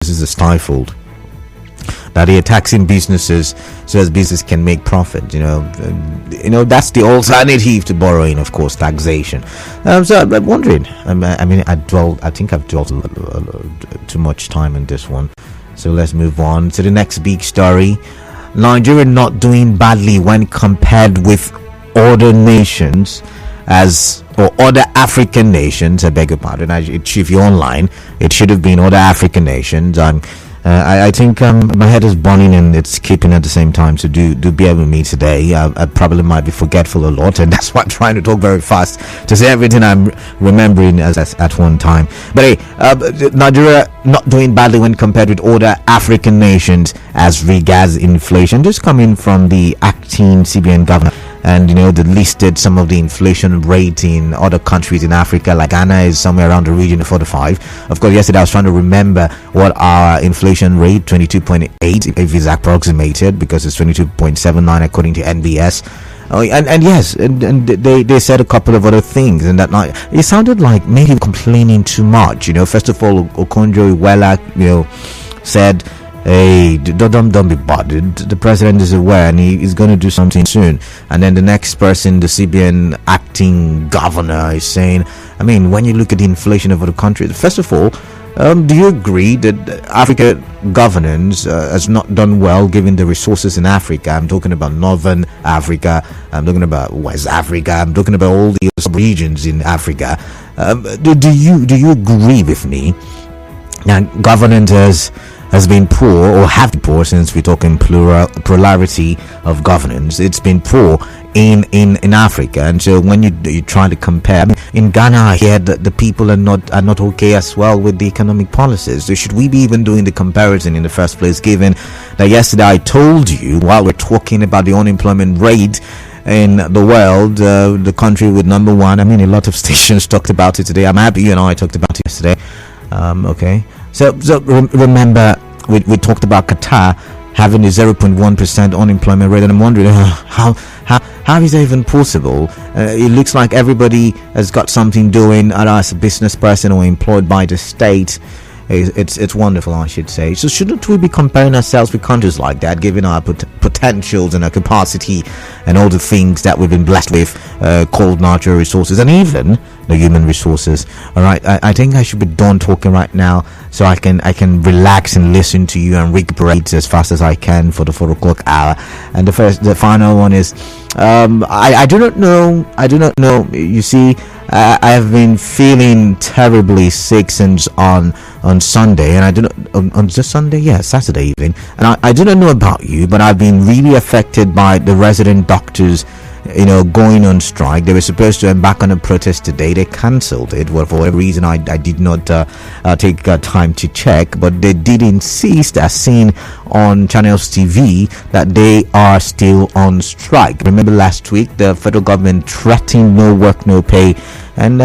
resources are stifled, that they are taxing businesses so as business can make profit. That's the alternative to borrowing, of course, taxation. So I'm wondering. I think I've dwelt too much time on this one. So let's move on to the next big story. Nigeria not doing badly when compared with other nations, or other African nations. I beg your pardon. If you're online, it should have been other African nations. I think my head is burning and it's skipping at the same time, so do bear with me today. I probably might be forgetful a lot, and that's why I'm trying to talk very fast to say everything I'm remembering as at one time. But hey, Nigeria not doing badly when compared with other African nations as regards inflation. Just coming from the acting CBN governor, and they listed some of the inflation rate in other countries in Africa, like Ghana is somewhere around the region of 45. Of course, yesterday I was trying to remember what our inflation rate, 22.8, if it's approximated, because it's 22.79 according to NBS. And yes, and they said a couple of other things, and that night it sounded like maybe complaining too much. First of all, Okonjo-Iweala, said, hey, don't be bothered. The president is aware and he's going to do something soon. And then the next person, the CBN acting governor, is saying, when you look at the inflation of other countries, first of all, do you agree that Africa governance has not done well given the resources in Africa? I'm talking about Northern Africa, I'm talking about West Africa, I'm talking about all the sub-regions in Africa. Do you agree with me? Now, governance has been poor, or have been poor, since we're talking plurality of governance. It's been poor in Africa, and so when you try to compare, in Ghana, I hear that the people are not okay as well with the economic policies. So should we be even doing the comparison in the first place, given that yesterday I told you, while we're talking about the unemployment rate in the world, the country with number one, a lot of stations talked about it today. I'm happy I talked about it yesterday. Okay. So remember, we talked about Qatar having a 0.1% unemployment rate, and I'm wondering how is that even possible? It looks like everybody has got something doing, either as a business person or employed by the state. It's wonderful, I should say. So shouldn't we be comparing ourselves with countries like that, given our potentials and our capacity and all the things that we've been blessed with, called natural resources and even the human resources? All right, I think I should be done talking right now, so I can relax and listen to you and recuperate as fast as I can for the 4 o'clock hour. And the final one is, I do not know. You see, I have been feeling terribly sick since on Sunday, and I do not on just Sunday, Saturday evening, and I do not know about you, but I've been really affected by the resident doctors going on strike. They were supposed to embark on a protest today. They cancelled it. Well, for whatever reason, I did not take time to check, but they did insist, as seen on Channels TV, that they are still on strike. Remember last week, the federal government threatened no work, no pay, and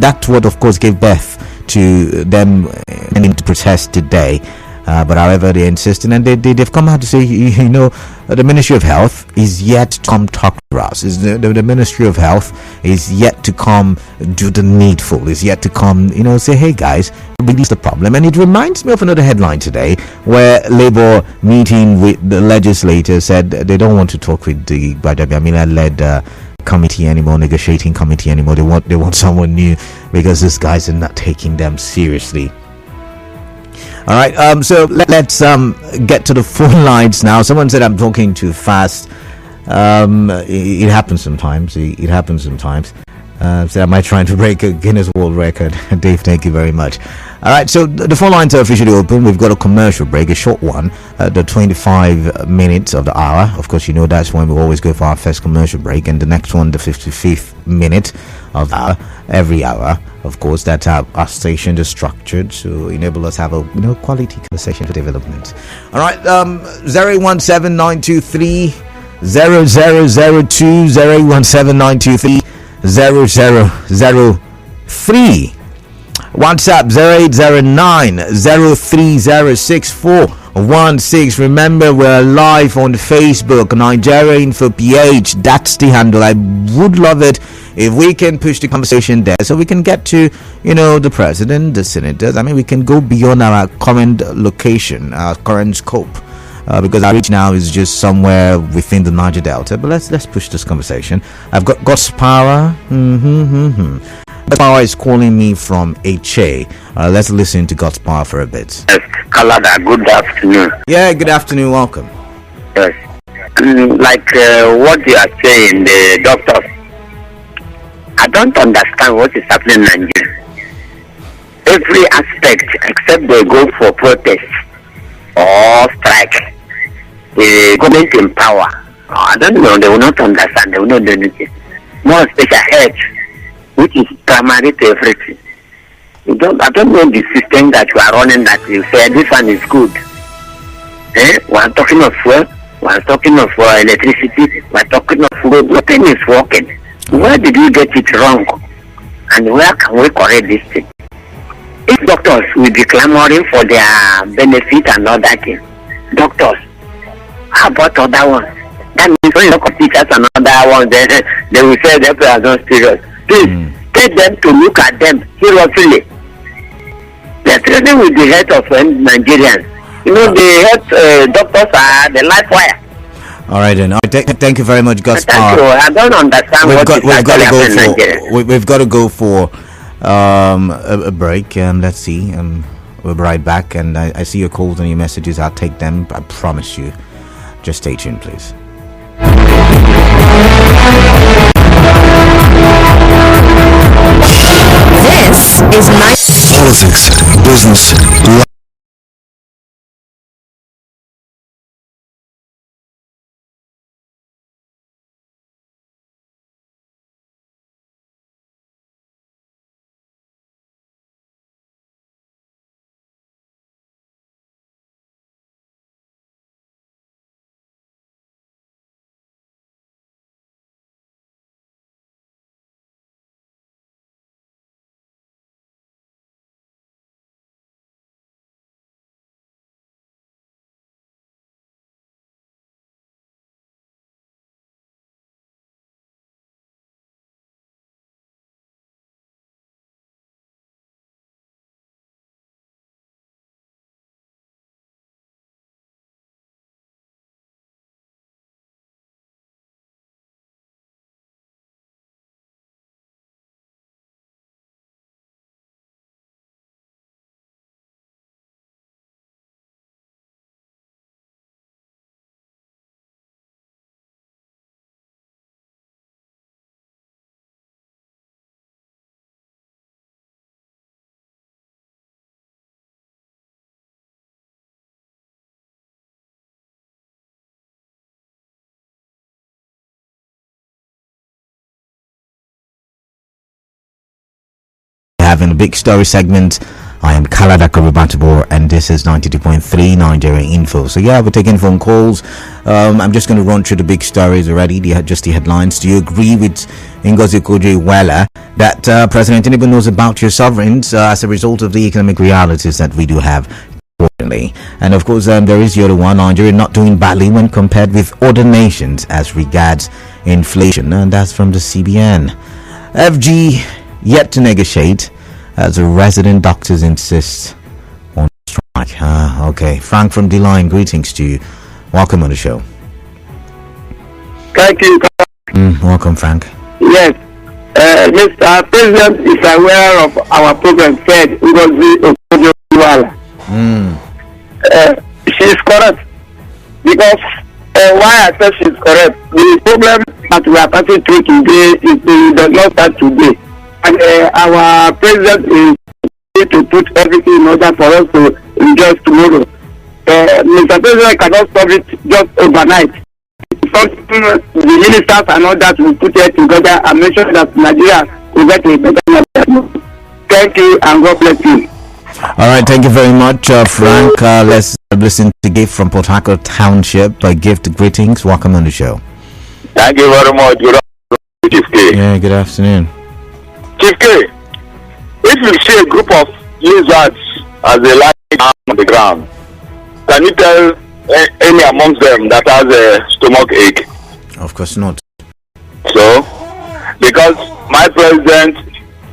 that's what, of course, gave birth to them ending to protest today. But however, they insisted, and they've come out to say, the Ministry of Health is yet to come talk to us. The Ministry of Health is yet to come do the needful, is yet to come, say, hey guys, release the problem. And it reminds me of another headline today, where Labour meeting with the legislators said they don't want to talk with the led committee anymore, negotiating committee anymore. They want someone new, because these guys are not taking them seriously. All right, so let's get to the phone lines now. Someone said I'm talking too fast. It happens sometimes. So am I trying to break a Guinness World Record? Dave, thank you very much. All right, so the phone lines are officially open. We've got a commercial break, a short one, the 25 minutes of the hour. Of course, that's when we always go for our first commercial break, and the next one, the 55th minute of the hour, every hour. Of course, that's how our station is structured to enable us to have a quality conversation for development. All right, 017-923 0002, 017-923 0003. WhatsApp 0809-0306416. Remember, we're live on Facebook, Nigeria Info PH. That's the handle. I would love it if we can push the conversation there so we can get to, the president, the senators. I mean, we can go beyond our current location, our current scope. Because our reach now is just somewhere within the Niger Delta. But let's push this conversation. I've got God's Power. God's Power is calling me from HA. Let's listen to God's Power for a bit. Yes, Kalada, good afternoon. Yeah, good afternoon. Welcome. Yes. Like what you are saying, the doctors, I don't understand what is happening in Nigeria. Every aspect except they go for protest or strike. The government in power, I don't know, they will not understand, they will not do anything. More special health, which is primary to everything. I don't know the system that you are running that you say this one is good. We are talking of fuel, we are talking of electricity, we are talking of road, nothing is working. Where did we get it wrong? And where can we correct this thing? If doctors will be clamoring for their benefit and all that thing, doctors, how about other ones? That means when you compete as another one, then they will say that they are not serious. Please, take them to look at them seriously. They are trading with the health of Nigerians. The health doctors are the life wire. All right, then. Thank you very much, God's Power. Thank you. I don't understand we've got to go for a break, and let's see. We'll be right back, and I see your calls and your messages. I'll take them. I promise you. Just stay tuned, please. This is my politics, business, life. Having a big story segment. I am Kalada Korubatibor, and this is 92.3 Nigeria Info. So yeah, we're taking phone calls. I'm just going to run through the big stories already, just the headlines. Do you agree with Ngozi Okonjo-Iweala that President Tinubu knows about your sovereigns as a result of the economic realities that we do have? And of course, there is the other one, Nigeria not doing badly when compared with other nations as regards inflation, and that's from the CBN. FG yet to negotiate as the resident doctors insist on strike. Okay. Frank from D-Line, greetings to you. Welcome on the show. Thank you. Welcome, Frank. Yes. Mr. President is aware of our program said Ngozi Okonjo-Iweala. She is correct. Because why I said she is correct, the problem that we are passing through today does not start today. And our president is going to put everything in order for us to enjoy tomorrow. Mr. President cannot solve it just overnight. Something the ministers and all that will put it together and make sure that Nigeria will get a better level. Thank you and God bless you. All right, thank you very much, Frank. Let's listen to Gift from Port Harcourt Township. Gift, greetings. Welcome on the show. Thank you very much. Good afternoon, Chief K. Yeah, good afternoon. Chief K, If you see a group of lizards as they lie down on the ground, can you tell any amongst them that has a stomach ache? Of course not. So, because my president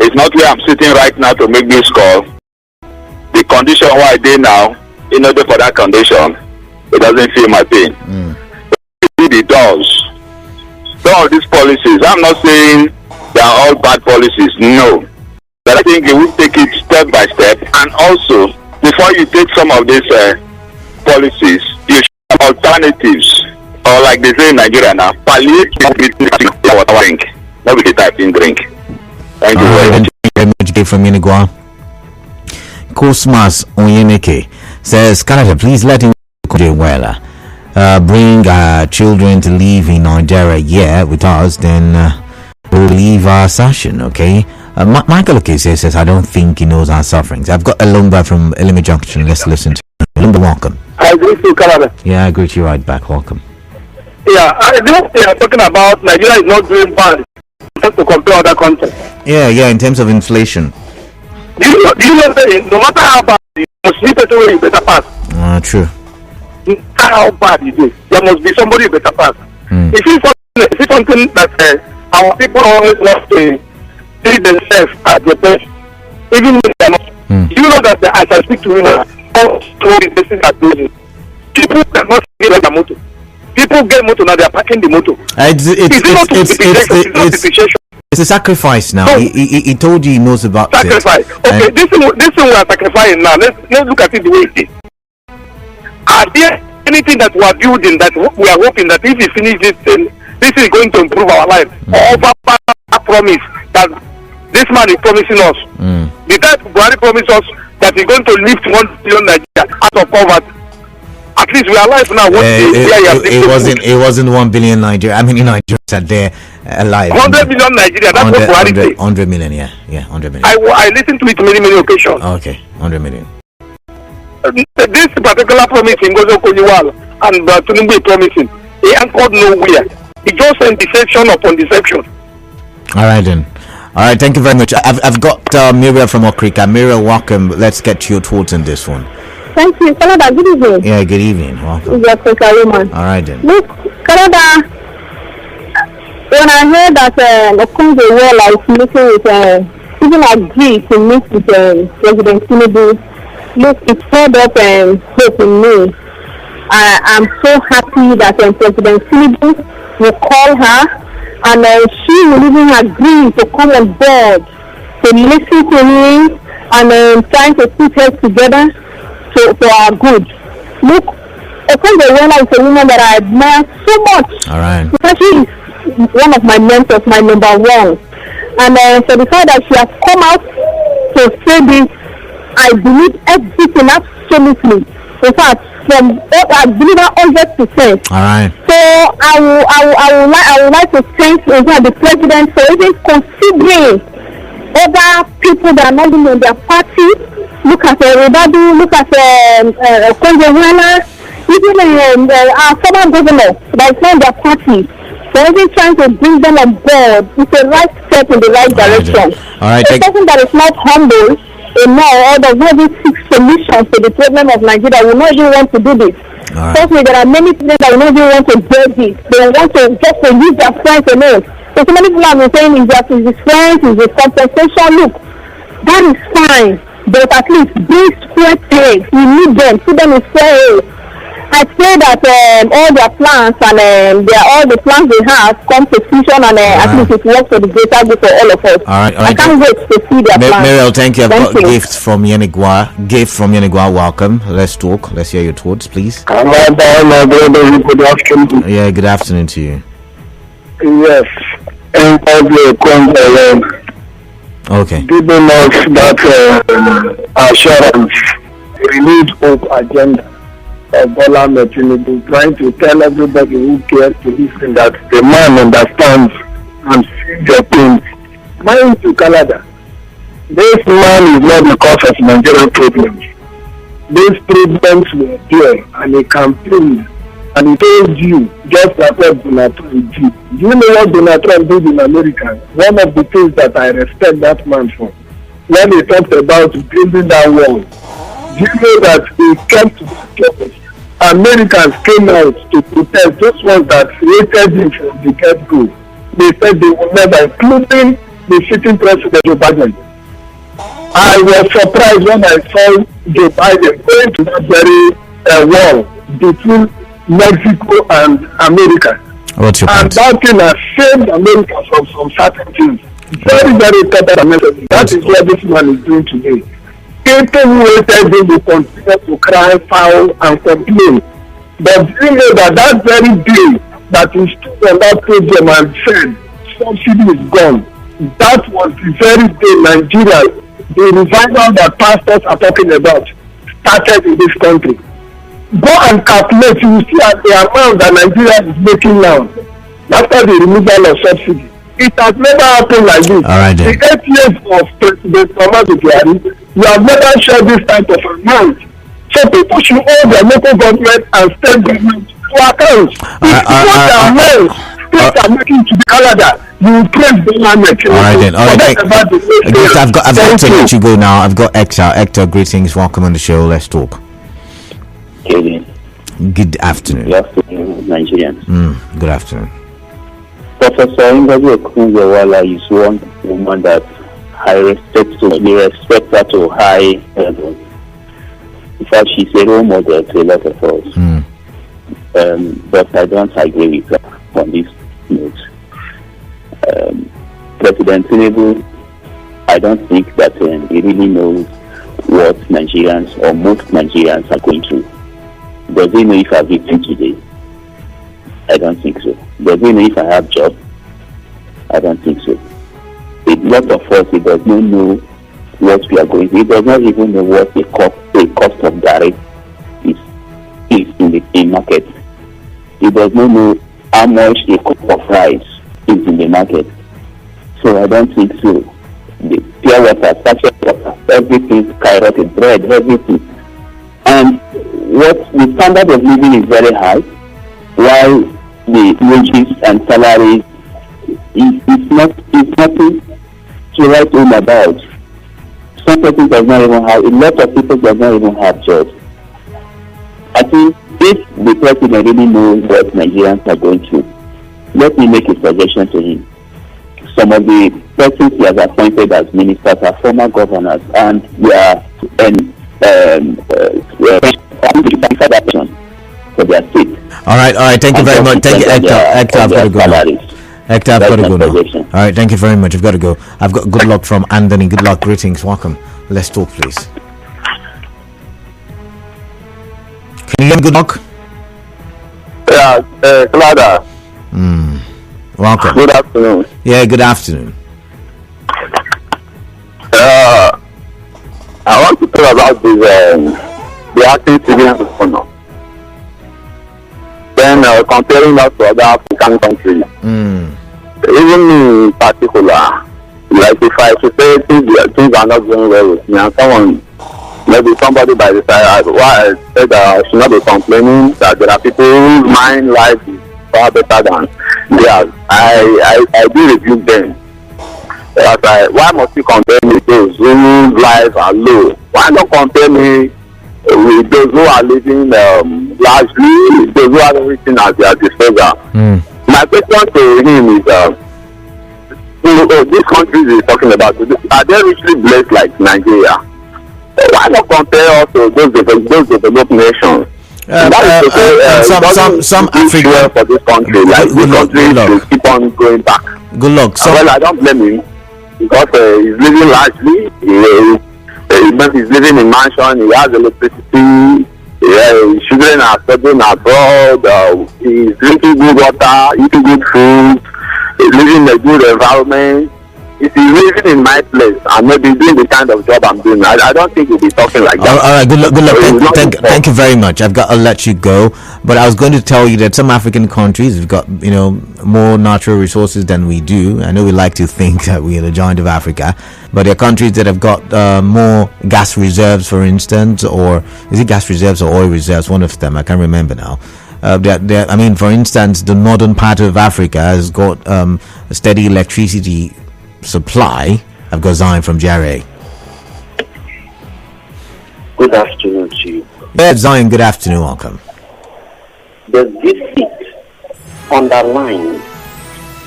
is not where I'm sitting right now to make this call, the condition where I did now, in order for that condition, it doesn't feel my pain. It does. Some of these policies, I'm not saying they are all bad policies, no. But I think you will take it step by step, and also, before you take some of these policies, you should have alternatives, or like they say in Nigeria now, palliative drink, not with the typing drink. Thank you very much. From Yenigua. Cosmas Onyeneke says, Canada, please let Ngozi Okonjo-Iweala bring our children to live in Nigeria with us, then we'll leave our session, okay? Michael Okese says, I don't think he knows our sufferings. I've got a Lumba from Elimi Junction. Let's listen to him. Lumba, welcome. I greet you, Canada. Yeah, I greet you right back. Welcome. Yeah, I know they are talking about Nigeria is not doing bad to compare other countries. Yeah, in terms of inflation. Do you know that no matter how bad it is, there must be better way, better pass. True. No matter how bad it is, there must be somebody better pass. Is it something that our people always want to see themselves as the best, even when they are not? Do you know that as I speak to you now, all the places are doing, people cannot get like a motor. People get motor now, they are parking the motor. It's a sacrifice now. No. He told you he knows about sacrifice. Okay, this thing we are sacrificing now. Let's look at it the way it is. Are there anything that we are building that we are hoping that if we finish this thing, this is going to improve our life? Over a promise that this man is promising us. The type Buhari promised us that he's going to lift 1 billion Nigeria out of poverty. At least we are alive now. It wasn't 1 billion Nigeria. I mean, Nigerians are there alive. 100 million Nigeria. That's what Buhari said. 100 million, yeah, 100 million. I listened to it many occasions. Okay, 100 million. This particular promise in Ngozi Okonjo-Iweala and Tinubu promising, he anchored nowhere. He just sent deception upon deception. All right then. All right, thank you very much. I've got Miriam from Okrika. Miriam, welcome. Let's get your thoughts on this one. Thank you, Canada. Good evening. Yeah, good evening. Welcome. All right then. Look, Canada. When I heard that Okonjo-Iweala is meeting with, even agreed to meet with President Tinubu, look, it stirred up hope in me. I'm so happy that President Tinubu will call her, and she will even agree to come on board to listen to him and trying to put heads together for our good. Look, Okonjo-Iweala is a woman that I admire so much. All right. Because she is one of my mentors, my number one. And for the fact that she has come out to say this, I believe everything absolutely. In fact, I believe her 100%. All right. So I would like to thank the president for even considering other people that are not even in their party. Look at everybody. Look at Okonjo-Iweala, even our former governor that is not in their party. So even trying to bring them on board is a right step in the right direction. All right. A person that is not humble or does not even seek solutions to the problem of Nigeria will not even want to do this. Trust me, there are many people that will not even want to do this. They want to just to use their friends alone. So many people have been saying it's his friends, it's his compensation. Look, that is fine. But at least bring square pegs. We need them. Put them in square. I pray that all their plans and all the plans they have come to fruition and at least it works for the greater good for all of us. All right. I can't wait to see their plans. Muriel, thank you. I've got a gift from Yenigua. Welcome. Let's talk. Let's hear your thoughts, please. Good afternoon. Yeah, good afternoon to you. Yes. Okay. Giving us that assurance, renewed hope agenda of Bola Tinubu, trying to tell everybody who cares to listen that the man understands and sees their pain. Mind to Canada, this man is not the cause of Nigerian problems. These problems were there and he campaigned and he told you just like what Donald Trump did. Do you know what Donald Trump did in America? One of the things that I respect that man for, when he talked about building that wall. Do you know that he kept to Americans came out to protest, those ones that hated him from the get-go. They said they will never, including the sitting president Joe Biden. I was surprised when I saw Joe Biden going to that very wall between Mexico and America. What's your and point? that thing has saved America from some certain things. Very, very important message. That is what this man is doing today. People who hated him will continue to cry foul and complain. But you know that very day that he stood on that podium and said subsidy is gone, that was the very day Nigeria, the revival that pastors are talking about, started in this country. Go and calculate, you will see at the amount that Nigeria is making now after the removal of subsidy. It has never happened like this. All right, then. The 8 years of President Tinubu, you have never shared this type of amount. So people should hold their local government and state government to account. If what the amount states are making to Canada, you will praise the government. All right, then. All right, I've got to let you go now. I've got Hector. Hector, greetings. Welcome on the show. Let's talk. Good afternoon. Good afternoon, Nigerians. Good afternoon. Professor Ngozi Okonjo-Iweala is one woman that I respect to be respected to high level. In fact, she's a role model to a lot of us. But I don't agree with her on this note. President Tinubu, I don't think that he really knows what Nigerians or most Nigerians are going through. Does he know if I've eaten today? I don't think so. Does he know if I have job? I don't think so. A lot of us, he does not know what we are going through. He does not even know what the cost of direct is in the market. He does not know how much a cup of rice is in the market. So I don't think so. The pure water, sachet water, everything skyrocketed, bread, everything. And what the standard of living is very high, while the wages and salaries is nothing to write home about. Some people does not even have, a lot of people does not even have jobs. I think if the president really knows what Nigerians are going through, let me make a suggestion to him. Some of the persons he has appointed as ministers are former governors, and they are for their state. All right. Thank you very much. Thank you, Hector. Hector, I've got to go now. Hector, I've got to go now. All right, thank you very much. I've got to go. I've got good luck from Anthony. Good luck. Greetings. Welcome. Let's talk, please. Can you hear me? Good luck. Yeah, Clara. Welcome. Good afternoon. Yeah, good afternoon. I want to talk about this, the acting civilian honor. Then comparing us to other African countries. Even me in particular, like if I should say things are not going well with me, and someone, maybe somebody by the side, why I said I should not be complaining that there are people whose mind life is far better than theirs. I do rebuke them. Why must you compare me with those whose lives are low? Why not compare me with those who are living largely, those who have everything at their disposal? My question to him is, these countries he's talking about, are they richly blessed like Nigeria? Why not compare us to those developed nations? Some African for this country, like this country should keep on going back. Good luck. Well, I don't blame him because he's living largely. He's living in mansion. He has electricity. His children are studying abroad. He's drinking good water, eating good food. He's living in a good environment. If he's living in my place and maybe doing the kind of job I'm doing, I don't think he'll be talking like that. All right, good luck. Thank you very much. I've got to let you go, but I was going to tell you that some African countries have got more natural resources than we do. I know we like to think that we are the giant of Africa, but there are countries that have got more gas reserves, for instance, or is it gas reserves or oil reserves? One of them, I can't remember now. For instance, the northern part of Africa has got a steady electricity supply. I've got Zion from Jare. Good afternoon to you. Yeah, Zion, good afternoon, welcome. The visit underlined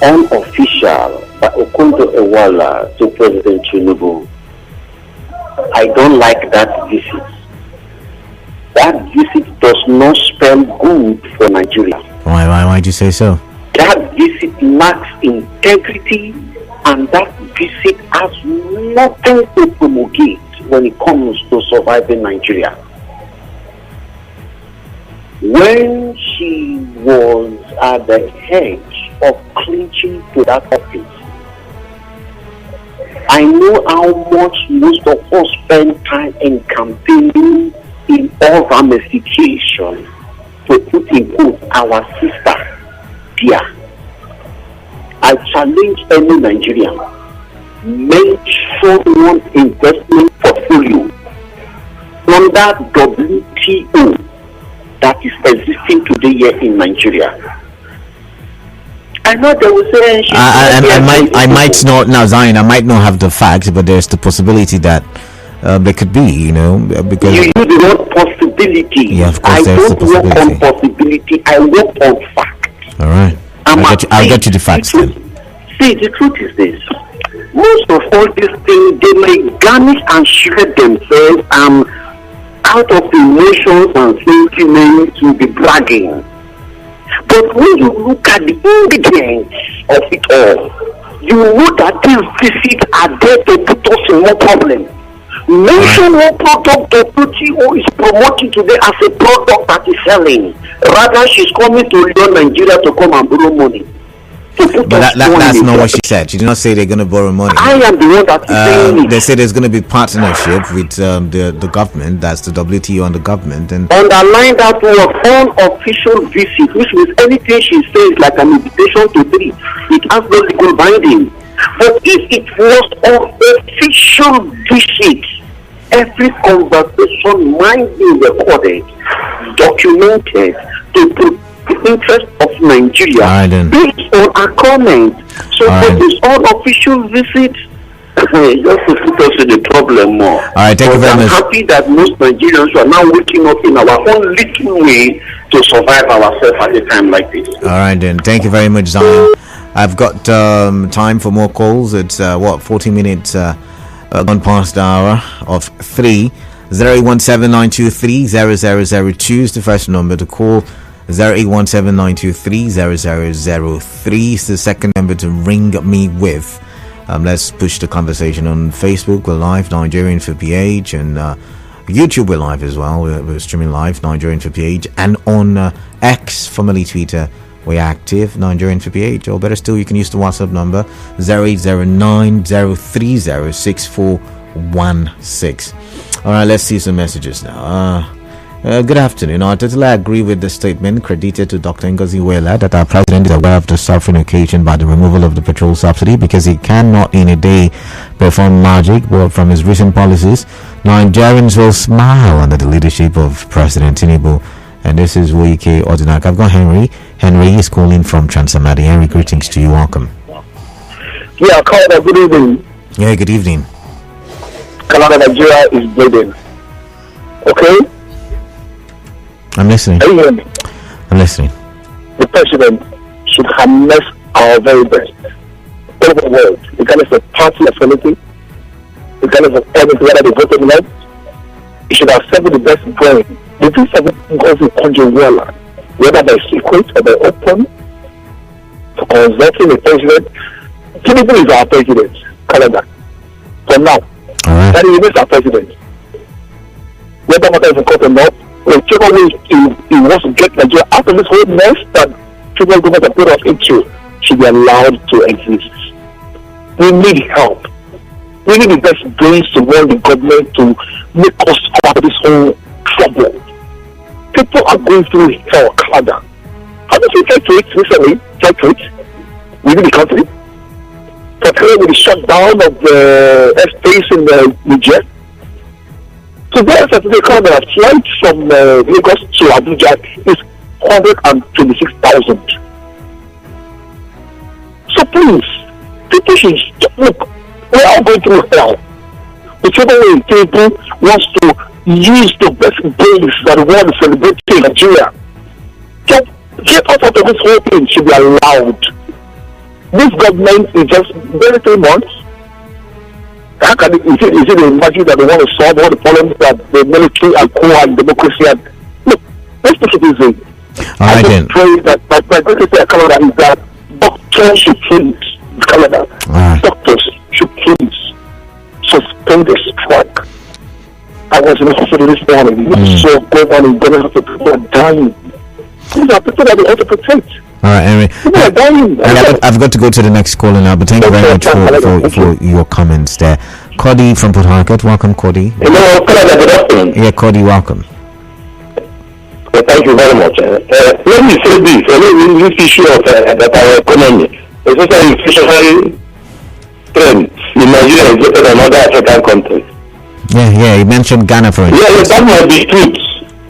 unofficial by Okonjo-Iweala to President Tinubu. I don't like that visit. That visit does not spell good for Nigeria. Why'd you say so? That visit lacks integrity, and that visit has nothing to promulgate when it comes to surviving Nigeria. When she was at the edge of clinching to that office, I know how much most of us spend time in campaigning in all ramifications to put in quote our sister dear. I challenge any Nigerian, mention one investment portfolio under WTO that is existing today here in Nigeria. I know they will say I might not now, Zion. I might not have the facts, but there's the possibility that there could be, because you use the word possibility. Yeah, of course, I there's don't the work possibility. on possibility. I work on facts. All right. I'll get you the facts then. See, the truth is this: most of all these things, they may garnish and shred themselves out of emotions and sentiments to be bragging. But when you look at the ingredients of it all, you know that these visits are there to put us in more problem. Mention what product the WTO is promoting today as a product that is selling. Rather, she's coming to Lyon, Nigeria to come and borrow money. But that's not what she said. She did not say they're going to borrow money. I am the one that is saying it. They say there's going to be partnership with the government. That's the WTO and the government. And underline that word unofficial visit, which means anything she says like an invitation to three. It has no legal binding. But if it was an official visit, every conversation might be recorded, documented to the interest of Nigeria based on a comment. So for this unofficial visit, just to put us in the problem more. All right, thank you very much. I'm happy that most Nigerians are now waking up in our own little way to survive ourselves at a time like this. All right then, thank you very much, Zion. I've got time for more calls. It's 40 minutes gone past the hour of 3. 08179230002 is the first number to call. 08179230003 is the second number to ring me with. Let's push the conversation on Facebook. We're live, Nigerian for PH, and YouTube we're live as well. We're streaming live, Nigerian for PH, and on X, formerly Twitter, we're active, Nigerian for PH. Or better still, you can use the WhatsApp number 0809030616. All right, let's see some messages now. Good afternoon. I totally agree with the statement credited to Dr. Ngozi Okonjo-Iweala that our president is aware of the suffering occasioned by the removal of the petrol subsidy, because he cannot in a day perform magic. But from his recent policies, Nigerians will smile under the leadership of President Tinubu. And this is Wike Odinak. I've got Henry. Henry is calling from Transamadi. Henry, greetings to you. Welcome. Yeah, Canada, good evening. Yeah, good evening. Canada, Nigeria is bleeding. Okay? I'm listening. Are you hearing me? I'm listening. The president should harness our very best all over the world, regardless of party affinity, regardless of anything, whether they voted or not. He should have assembled the best brain. The things of Ngozi Okonjo-Iweala, whether by secret or by open, for consulting the president. Tinubu is our president, Canada. For now. Right. That is our president. Whether matter is in court or not, whichever way he wants to get Nigeria out of this whole mess that federal government have put us into, should be allowed to exist. We need help. We need the best brains to run the government to make us come out of this whole trouble. People are going through hell, Canada. How did we try to it recently? Try to it within the country? Particularly with the shutdown of the airspace in Niger. Today, Saturday, Canada, a flight from Lagos to Abuja is 126,000. So please, people should look. We are all going through hell. Whichever way people wants to use the best days that the world is celebrating in Nigeria. Get us out of this whole thing should be allowed. This government is just very 3 months. How can it, is it imagine that they want to solve all the problems that the military and co and democracy have? Look, let's take it easy. All right, then. I pray that my greatest Canada is that doctors should please, Canada, doctors should please suspend the strike. I was in the hospital this morning. So going on in Ghana, people are dying. These are people that we have to protect. All right, Henry. People are dying. I've got to go to the next caller now, but thank you very much for your comments there. Cody from Port Harcourt, welcome, Cody. Hello, good afternoon. Yeah, Cody, welcome. Well, thank you very much. Let me say this. This issue of that our economy, especially inflationary trend in Nigeria is better than other African countries. Yeah, you mentioned Ghana for instance. Yeah, that might be truth,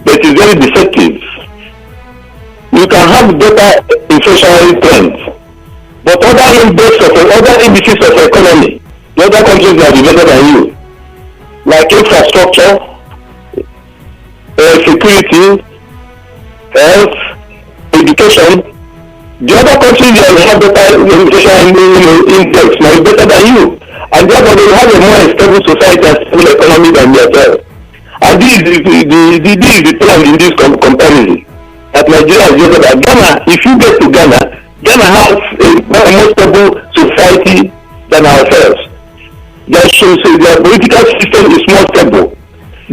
but it's very deceptive. You can have better inflationary trends, but other indices of economy, the other countries might be better than you, like infrastructure, security, health, education. The other countries that have better inflation index might be better than you, and therefore they have a more stable society and stable economy than yourself. And this is the trend in this comparison. That Nigeria is better than Ghana. If you get to Ghana, Ghana has a more stable society than ourselves. Their political system is more stable.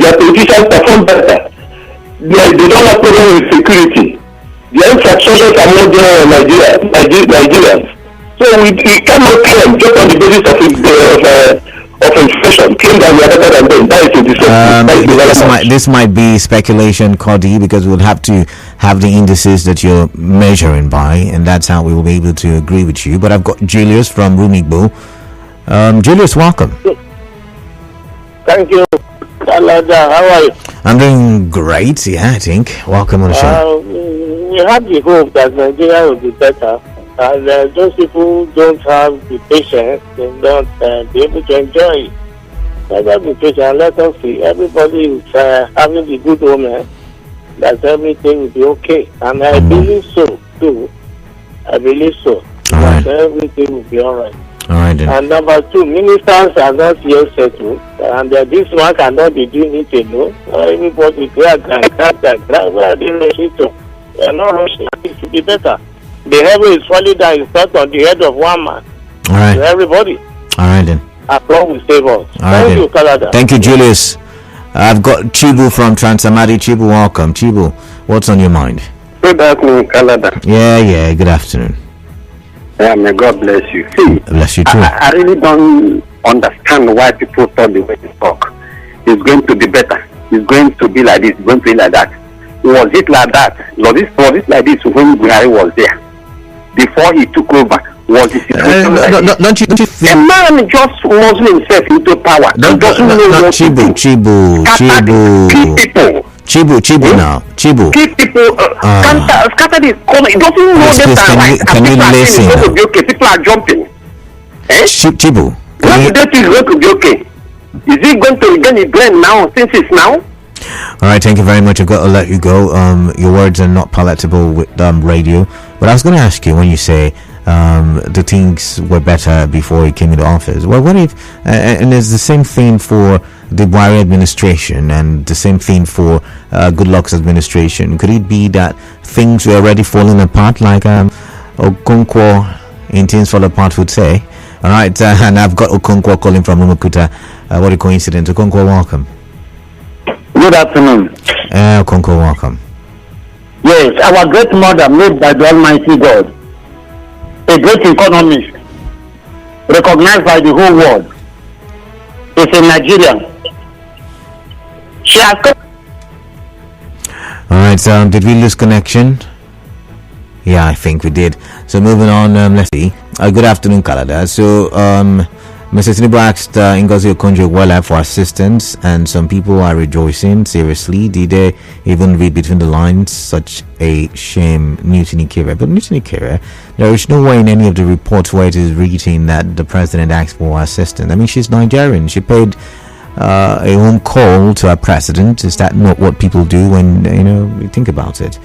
Their politicians perform better. They don't have problem with security. The infrastructures are more general in Nigerians. So we cannot claim just on the basis of inflation, claim that we are better than them. That is this might be speculation, Cody, because we'll have to have the indices that you're measuring by, and that's how we will be able to agree with you. But I've got Julius from Rumigbo. Julius, welcome. Thank you. How are you? I'm doing great, yeah, I think. Welcome on the show. We have the hope that Nigeria will be better, and those people who don't have the patience, they don't be able to enjoy it. Let us be patient, let us see. Everybody is having the good moment that everything will be okay, and I believe so too. I believe so. That everything will be alright. All right, then. And number two, ministers are not yet settled, and this one cannot be doing it alone. Everybody grab, where are they rushing to? They are not rushing. It should be better. The heaven is falling down, it's not on the head of one man. All right. To everybody. All right, then. Allah will save us. Thank you, Canada. Thank you, Julius. I've got Chibu from Transamadi. Chibu, welcome. Chibu, what's on your mind? Good afternoon, Canada. Yeah, good afternoon. Yeah, may God bless you. See, bless you too. I really don't understand why people thought the way to talk. It's going to be better. It's going to be like this. It's going to be like that. Was it like that? Was it like this when Buhari was there? Before he took over, was it don't you think a man just muzzle himself into power? Chibu now. Chibu. Keep people scatter this corner. He doesn't know that can you listen? It's going to be okay. People are jumping. Chibu. What do you think is going to be okay? Is he going to regain his brain now since it's now? All right, thank you very much. I've got to let you go. Your words are not palatable with radio. But I was going to ask you, when you say the things were better before he came into office, well, what if, and there's the same thing for the Buhari administration and the same thing for Goodluck's administration. Could it be that things were already falling apart, like Okonkwo in Things Fall Apart would say? All right, and I've got Okonkwo calling from Umukuta. What a coincidence. Okonkwo, welcome. Good afternoon. Okonkwo, welcome. Yes, our great mother made by the Almighty God, a great economist, recognized by the whole world, is a Nigerian. She has come. All right, did we lose connection? Yeah, I think we did. So moving on, let's see. Good afternoon, Canada. So Mr. Tinubu asked Ngozi Okonjo-Iweala for assistance, and some people are rejoicing. Seriously, did they even read between the lines? Such a shame, Mutiny Kira. But Mutiny Kira, there is no way in any of the reports where it is written that the president asked for assistance. I mean, she's Nigerian. She paid a home call to our president. Is that not what people do when we think about it?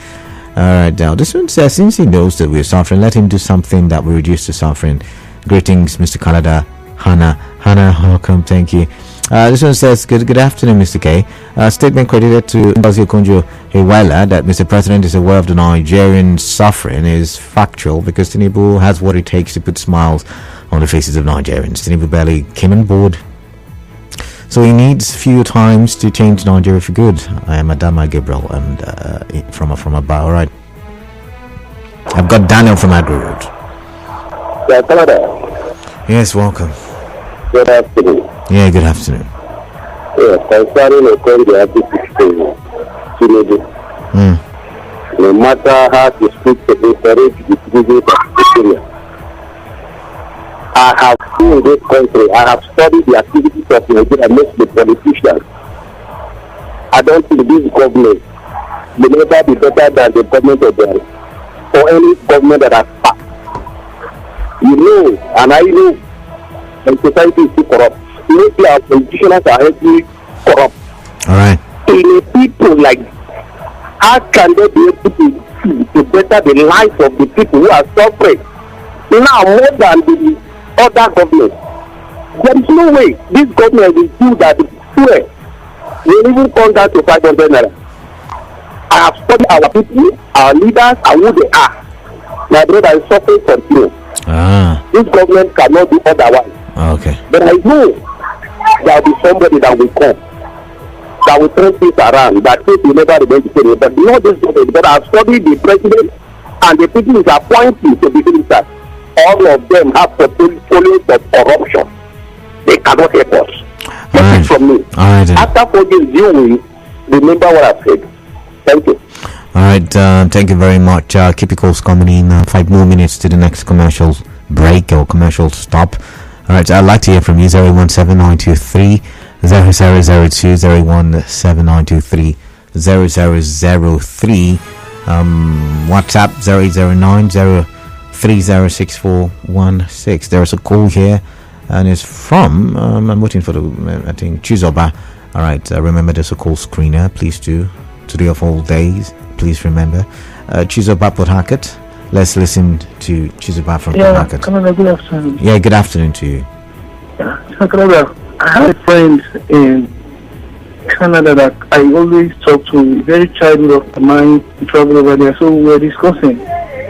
All right, now this one says, since he knows that we're suffering, let him do something that will reduce the suffering. Greetings, Mr. Canada. Hannah, welcome, thank you. This one says, good afternoon, Mr. K. Statement credited to Ngozi Okonjo-Iweala that Mr. President is aware of the Nigerian suffering is factual because Tinubu has what it takes to put smiles on the faces of Nigerians. Tinubu barely came on board, so he needs few times to change Nigeria for good. I am Adama Gabriel and from Aba. All right. I've got Daniel from Agro Road. Yeah, Canada. Yes, welcome. Good afternoon. Yeah, good afternoon. Yeah, concerning Okonjo Tinubu. No matter how to speak to encourage the citizens of Nigeria. I have seen this country, I have studied the activities of Nigeria, mostly politicians. I don't think this government will never be better than the government of them or any government that has passed. You know, and I know, the society is too corrupt. Maybe our politicians are heavily corrupt. All right. In people like, how can they be able to better the life of the people who are suffering now more than the other government? There is no way this government will do that. Fuel will even come down to 500 naira. I have studied our people, our leaders, and who they are. My brother is suffering continuous. This government cannot do otherwise. Okay. But I know there will be somebody that will come, that will turn things around, that things will never remain the same. But not this government, but I have studied the president and the people is appointing to be ministers. All of them have portfolios of corruption. They cannot help us. Take it from me. All right. After 4 days, you will remember what I've said. Thank you. All right, thank you very much. Keep your calls coming in. 5 more minutes to the next commercial break or commercial stop. All right, I'd like to hear from you. 017923 0002 017923 0003. WhatsApp 0809030616. There's a call here, and it's from. I'm waiting for the. I think Chizoba. All right, remember there's a call screener. Please do. Today of all days. Please remember. Chizoba Port Harcourt. Let's listen to Chizoba from Port Harcourt. Good afternoon. Yeah, good afternoon to you. Canada, I have a friend in Canada that I always talk to, very childhood of mine, to travel over there. So we were discussing.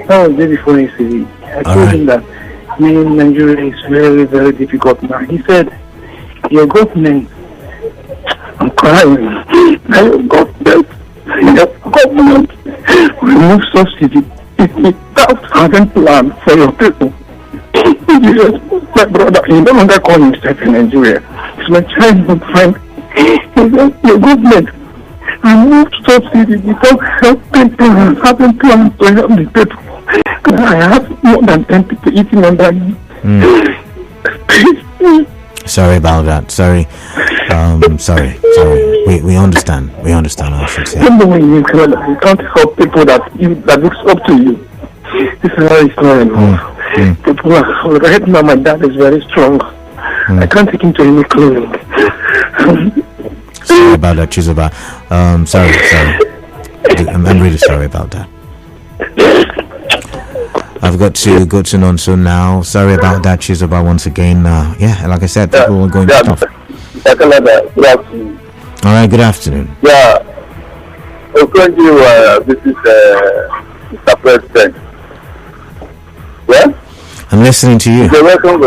That was day before yesterday. I told him that Nigeria is very, very difficult now. He said, your government, I'm crying, your government remove subsidy without having plan for your people. My brother, he no longer call himself in Nigeria. He's my childhood friend. He said, your government removed subsidy without helping plans, having plans to help the people. I have more than 10 people eating under me. Sorry about that. Sorry. Sorry. We understand. We understand. I should say. You can't help people that looks up to you. This is very strong. People are right now. My dad is very strong. I can't take him to any clinic. Sorry about that, Chizoba. Sorry. I'm really sorry about that. I've got to go to Nonso now. Sorry about that, Chizoba, once again. Yeah, like I said, people are going to tough. All right, good afternoon. Yeah, Okonjo, this is Mr. President. Yeah? I'm listening to you. It's a welcome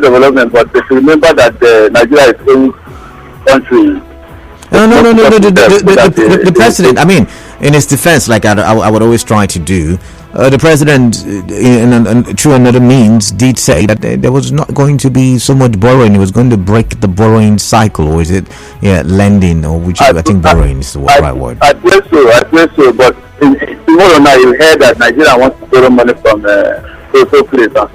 development, but remember that Nigeria is a country. No. The president, I mean, in his defense, like I would always try to do, the president, through another means, did say that there was not going to be so much borrowing. He was going to break the borrowing cycle, or is it, lending, or whichever. I think borrowing is the right word. I guess so. But tomorrow night you heard that Nigeria wants to borrow money from so place, so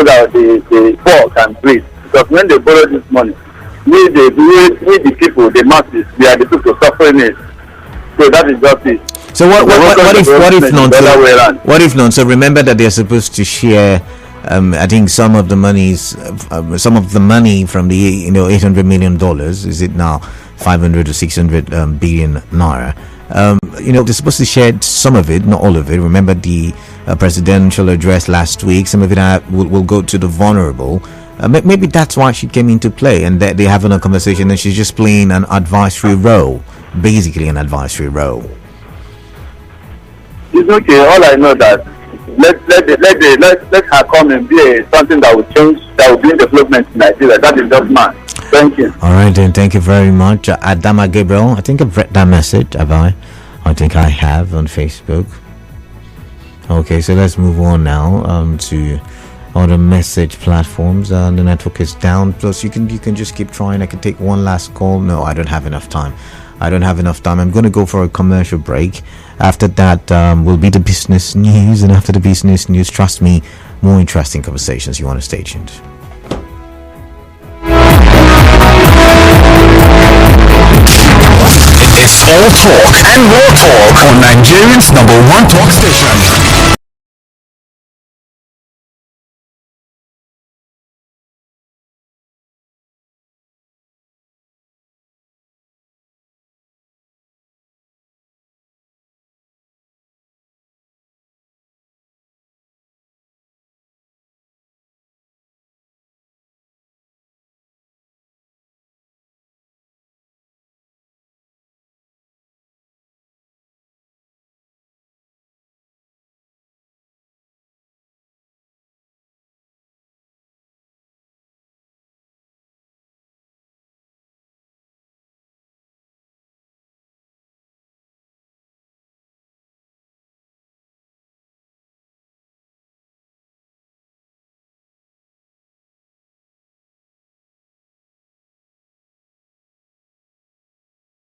that the poor can breathe. Because when they borrow this money, we the people, the masses, they are the people suffering it. So that is just it. So what if none? So remember that they are supposed to share I think some of the money from the $800 million, is it now 500 to 600 billion naira? They're supposed to share some of it, not all of it. Remember the presidential address last week? Some of it will go to the vulnerable. Maybe that's why she came into play, and that they're having a conversation, and she's just playing an advisory role, basically an advisory role. It's okay. All I know that let her come and be something that will change, that will bring development in Nigeria. That is just man. Thank you. All right, then. Thank you very much, Adama Gabriel. I think I've read that message. Have I? I think I have on Facebook. Okay, so let's move on now to other message platforms. The network is down. Plus, you can just keep trying. I can take one last call. No, I don't have enough time. I'm going to go for a commercial break. After that will be the business news, and after the business news, trust me, more interesting conversations. You want to stay tuned. It's all talk and more talk on Nigerians' #1 talk station.